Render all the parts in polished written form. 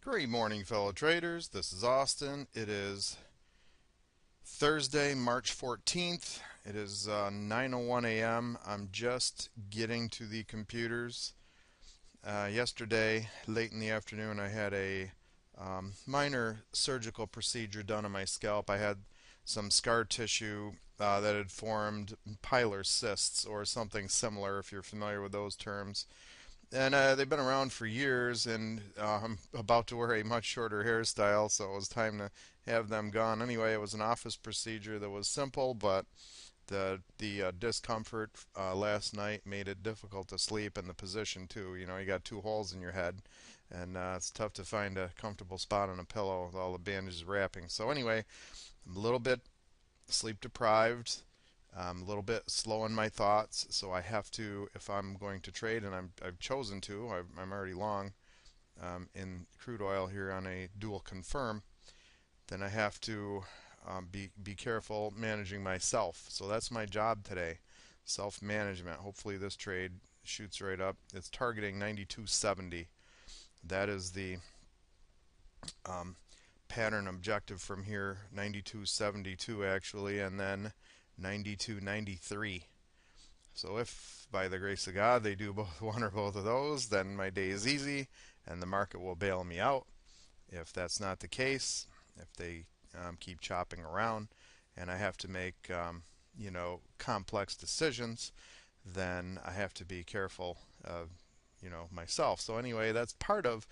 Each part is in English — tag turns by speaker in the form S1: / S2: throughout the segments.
S1: Great morning, fellow traders. This is Austin. It is Thursday, March 14th. It is 9:01 a.m. I'm just getting to the computers. Yesterday, late in the afternoon, I had a minor surgical procedure done on my scalp. I had some scar tissue that had formed pilar cysts or something similar, if you're familiar with those terms. And they've been around for years, and I'm about to wear a much shorter hairstyle, so it was time to have them gone. Anyway, it was an office procedure that was simple, but the discomfort last night made it difficult to sleep, and the position too. You know, you got two holes in your head, and it's tough to find a comfortable spot on a pillow with all the bandages wrapping. So anyway, I'm a little bit sleep deprived. I'm a little bit slow in my thoughts, so I have to, if I'm going to trade, and I've chosen to, I'm already long in crude oil here on a dual confirm, then I have to be careful managing myself. So that's my job today, self-management. Hopefully this trade shoots right up. It's targeting 92.70. That is the pattern objective from here, 92.72 actually, and then 92.93. So if by the grace of God they do both one or both of those, then my day is easy and the market will bail me out. If that's not the case, if they keep chopping around and I have to make complex decisions, then I have to be careful of myself. So anyway, that's part of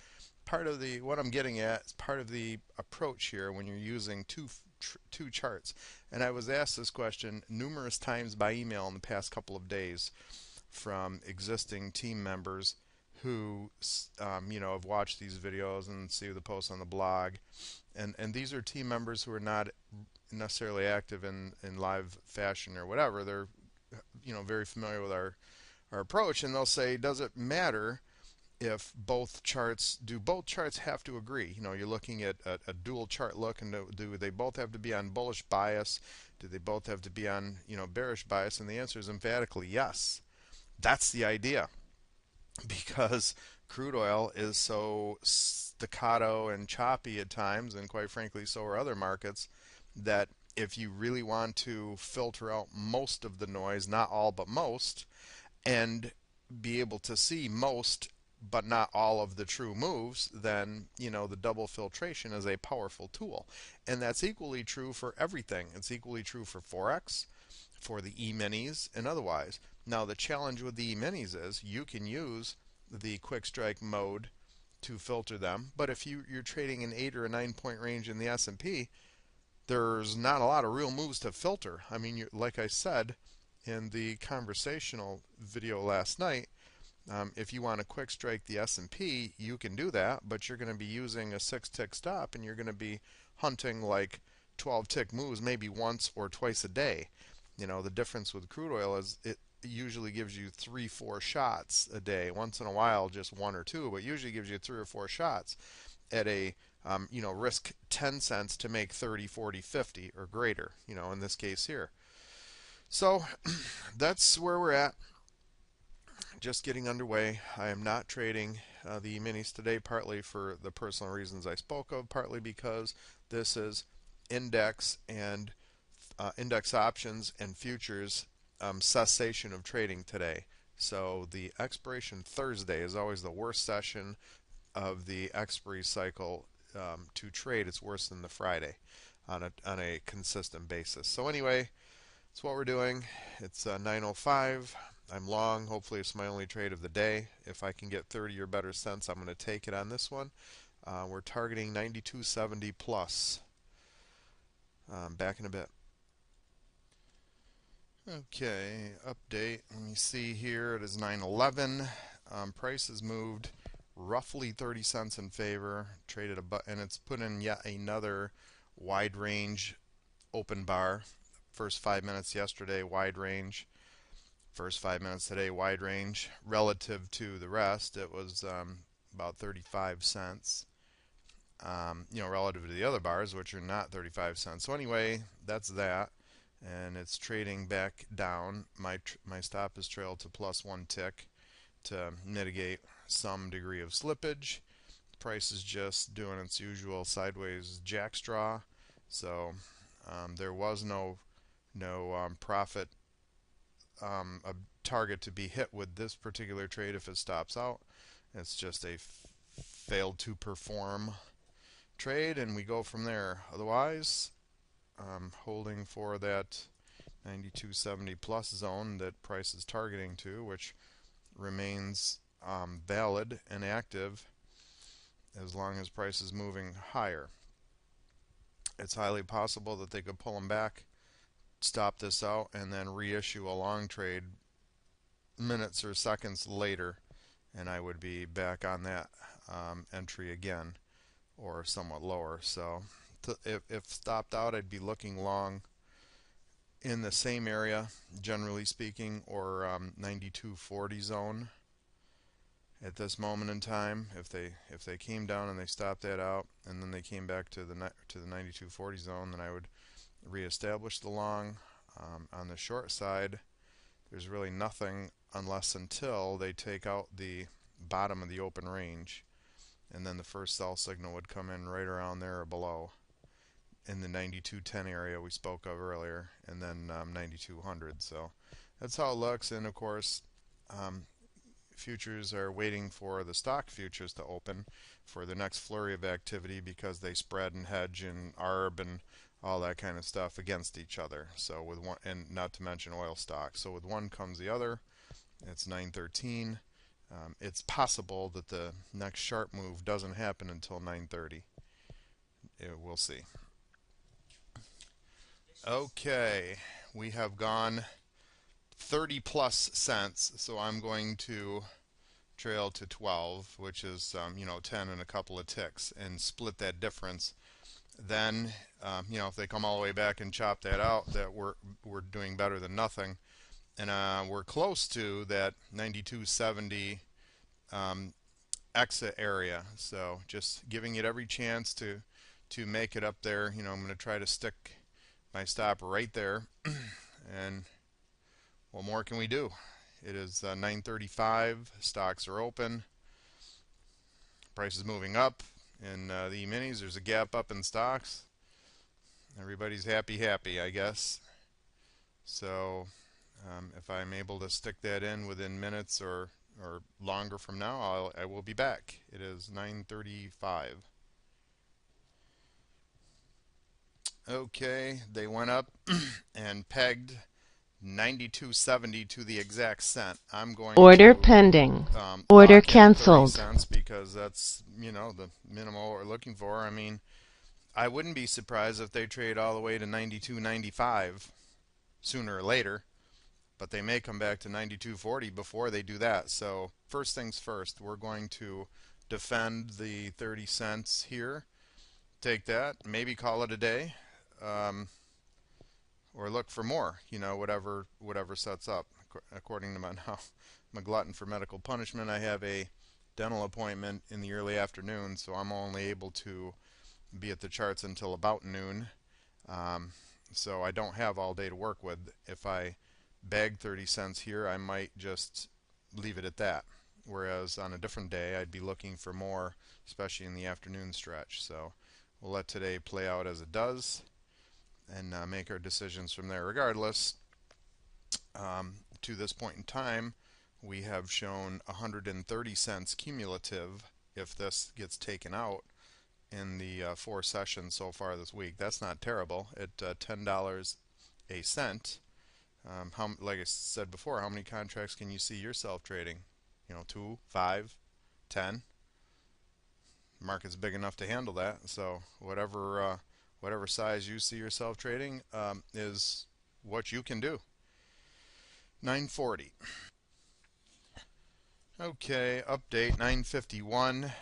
S1: the what I'm getting at is part of the approach here when you're using two charts. And I was asked this question numerous times by email in the past couple of days from existing team members who have watched these videos and see the posts on the blog. And these are team members who are not necessarily active in live fashion or whatever. They're very familiar with our approach, and they'll say, does it matter if both charts have to agree? You're looking at a dual chart look, and do they both have to be on bullish bias? Do they both have to be on bearish bias? And the answer is emphatically yes. That's the idea, because crude oil is so staccato and choppy at times, and quite frankly so are other markets, that if you really want to filter out most of the noise, not all but most, and be able to see most but not all of the true moves, then the double filtration is a powerful tool. And that's equally true for everything. It's equally true for Forex, for the E-minis, and otherwise. Now the challenge with the E-minis is you can use the quick strike mode to filter them, but if you're trading an 8 or a 9 point range in the S&P, there's not a lot of real moves to filter. I mean, like I said in the conversational video last night, if you want to quick strike the S&P, you can do that, but you're going to be using a 6-tick stop, and you're going to be hunting like 12-tick moves maybe once or twice a day. The difference with crude oil is it usually gives you 3-4 shots a day. Once in a while, just 1 or 2, but usually gives you 3 or 4 shots at a risk 10 cents to make 30, 40, 50 or greater. In this case here. So that's where we're at. Just getting underway. I am not trading the minis today, partly for the personal reasons I spoke of, partly because this is index and index options and futures cessation of trading today. So the expiration Thursday is always the worst session of the expiry cycle to trade. It's worse than the Friday on a consistent basis. So anyway, that's what we're doing. It's 9:05. I'm long. Hopefully it's my only trade of the day. If I can get 30 or better cents, I'm going to take it on this one. We're targeting 92.70 plus. Back in a bit. Okay, update. Let me see here. It is 9:11. Price has moved roughly 30 cents in favor. Traded and it's put in yet another wide range open bar. First 5 minutes yesterday, wide range. First 5 minutes today, wide range. Relative to the rest, it was about 35 cents. Relative to the other bars, which are not 35 cents. So anyway, that's that. And it's trading back down. My stop is trailed to +1 tick to mitigate some degree of slippage. price is just doing its usual sideways jackstraw. So there was no profit a target to be hit with this particular trade if it stops out. It's just a failed to perform trade, and we go from there. Otherwise, holding for that 92.70 plus zone that price is targeting to, which remains valid and active as long as price is moving higher. It's highly possible that they could pull them back, stop this out, and then reissue a long trade minutes or seconds later, and I would be back on that entry again or somewhat lower. So if stopped out, I'd be looking long in the same area, generally speaking, or 92.40 zone at this moment in time. If they came down and they stopped that out, and then they came back to the 92.40 zone, then I would reestablish the long. On the short side, there's really nothing unless until they take out the bottom of the open range, and then the first sell signal would come in right around there or below in the 92.10 area we spoke of earlier, and then 9200. So that's how it looks. And of course, futures are waiting for the stock futures to open for the next flurry of activity because they spread and hedge and arb and all that kind of stuff against each other. So with one, and not to mention oil stocks. So with one comes the other. It's 913. It's possible that the next sharp move doesn't happen until 930. We'll see. Okay, we have gone 30 plus cents, so I'm going to trail to 12, which is 10 and a couple of ticks, and split that difference. Then if they come all the way back and chop that out, that we're doing better than nothing, and we're close to that 92.70 exit area. So just giving it every chance to make it up there. I'm going to try to stick my stop right there, and what more can we do? It is 9:35. Stocks are open. Price is moving up. In the E-minis, there's a gap up in stocks. Everybody's happy, I guess. So if I'm able to stick that in within minutes or longer from now, I will be back. It is 9:35. Okay, they went up and pegged 92.70 to the exact cent. I'm going
S2: Order
S1: to
S2: pending. Order
S1: lock in 30
S2: canceled.
S1: cents because that's the minimal we're looking for. I mean, I wouldn't be surprised if they trade all the way to 92.95 sooner or later, but they may come back to 92.40 before they do that. So first things first, we're going to defend the 30 cents here. Take that, maybe call it a day. Or look for more, whatever sets up. According to I'm a glutton for medical punishment. I have a dental appointment in the early afternoon, so I'm only able to be at the charts until about noon. So I don't have all day to work with. If I bag 30 cents here, I might just leave it at that. Whereas on a different day, I'd be looking for more, especially in the afternoon stretch. So we'll let today play out as it does, and make our decisions from there. Regardless, to this point in time, we have shown 130 cents cumulative if this gets taken out in the 4 sessions so far this week. That's not terrible at $10 a cent. Like I said before, how many contracts can you see yourself trading? 2, 5, 10. Market's big enough to handle that. So whatever size you see yourself trading is what you can do. 940. Okay, update 951.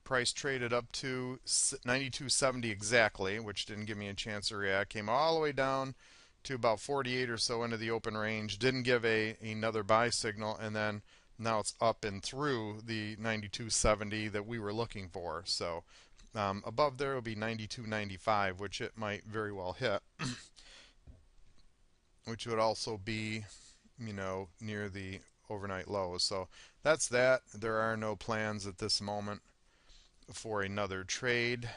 S1: Price traded up to 92.70 exactly, which didn't give me a chance to react. Came all the way down to about 48 or so into the open range. Didn't give another buy signal, and then now it's up and through the 92.70 that we were looking for. So above there will be 92.95, which it might very well hit, which would also be, near the overnight lows. So that's that. There are no plans at this moment for another trade.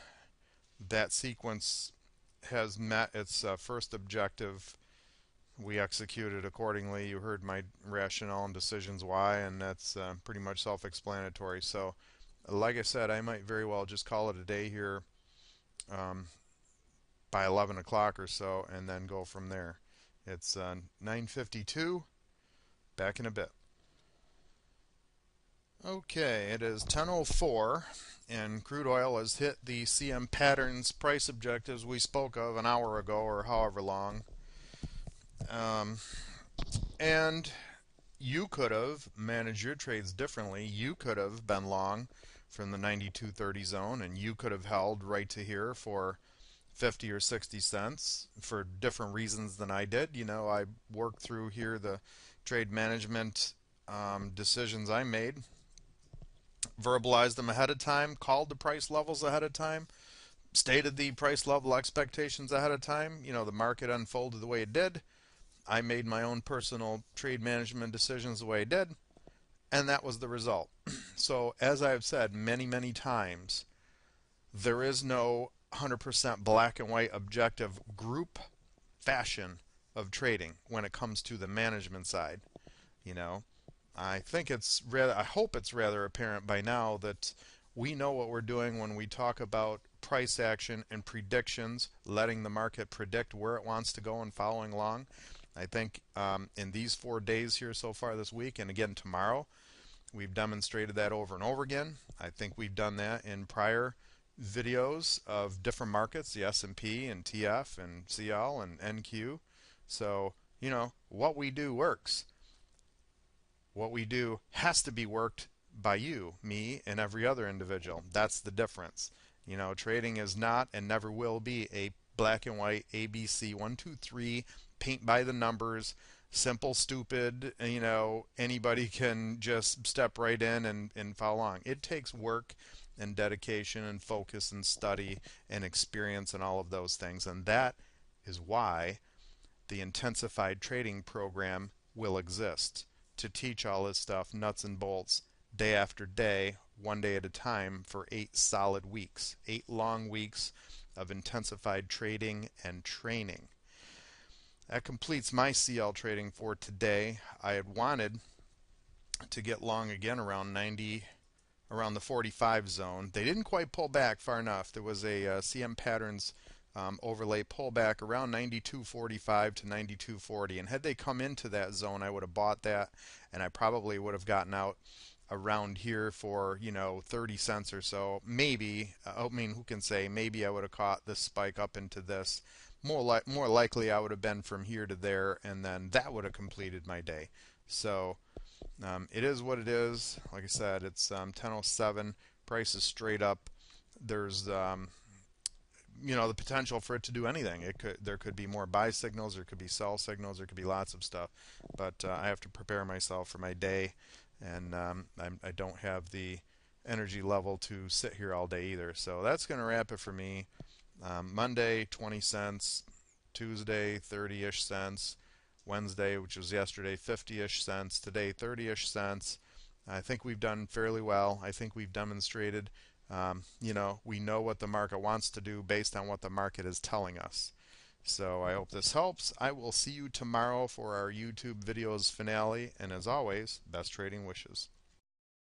S1: That sequence has met its first objective. We executed accordingly. You heard my rationale and decisions why, and that's pretty much self-explanatory. So, like I said, I might very well just call it a day here um, by 11 o'clock or so, and then go from there. It's 9:52. Back in a bit. Okay, it is 10:04, and crude oil has hit the CM patterns price objectives we spoke of an hour ago, or however long. Um, and you could have managed your trades differently. You could have been long from the 92.30 zone, and you could have held right to here for 50 or 60 cents for different reasons than I did. I worked through here the trade management decisions I made, verbalized them ahead of time, called the price levels ahead of time, stated the price level expectations ahead of time. The market unfolded the way it did. I made my own personal trade management decisions the way I did, and that was the result. So, as I've said many, many times, there is no 100% black and white objective group fashion of trading when it comes to the management side. You know, I hope it's rather apparent by now that we know what we're doing when we talk about price action and predictions, letting the market predict where it wants to go and following along. I think in these 4 days here so far this week, and again tomorrow, we've demonstrated that over and over again. I think we've done that in prior videos of different markets, the S&P and TF and CL and NQ. So, what we do works. What we do has to be worked by you, me, and every other individual. That's the difference. Trading is not and never will be a black and white ABC 1, 2, 3 paint by the numbers, simple, stupid. Anybody can just step right in and follow along. It takes work and dedication and focus and study and experience and all of those things. And that is why the Intensified trading program will exist, to teach all this stuff, nuts and bolts, day after day, one day at a time, for 8 solid weeks, 8 long weeks of intensified trading and training. That completes my CL trading for today. I had wanted to get long again around around the 45 zone. They didn't quite pull back far enough. There was a CM patterns overlay pullback around 92.45 to 92.40, and had they come into that zone, I would have bought that, and I probably would have gotten out around here for 30 cents or so. Maybe, who can say? Maybe I would have caught this spike up into this. More likely, I would have been from here to there, and then that would have completed my day. So it is what it is. Like I said, it's 10:07. Price is straight up. There's the potential for it to do anything. There could be more buy signals, there could be sell signals, there could be lots of stuff. But I have to prepare myself for my day, and I don't have the energy level to sit here all day either. So that's going to wrap it for me. Monday, 20 cents. Tuesday, 30-ish cents. Wednesday, which was yesterday, 50-ish cents. Today, 30-ish cents. I think we've done fairly well. I think we've demonstrated, we know what the market wants to do based on what the market is telling us. So I hope this helps. I will see you tomorrow for our YouTube videos finale. And as always, best trading wishes.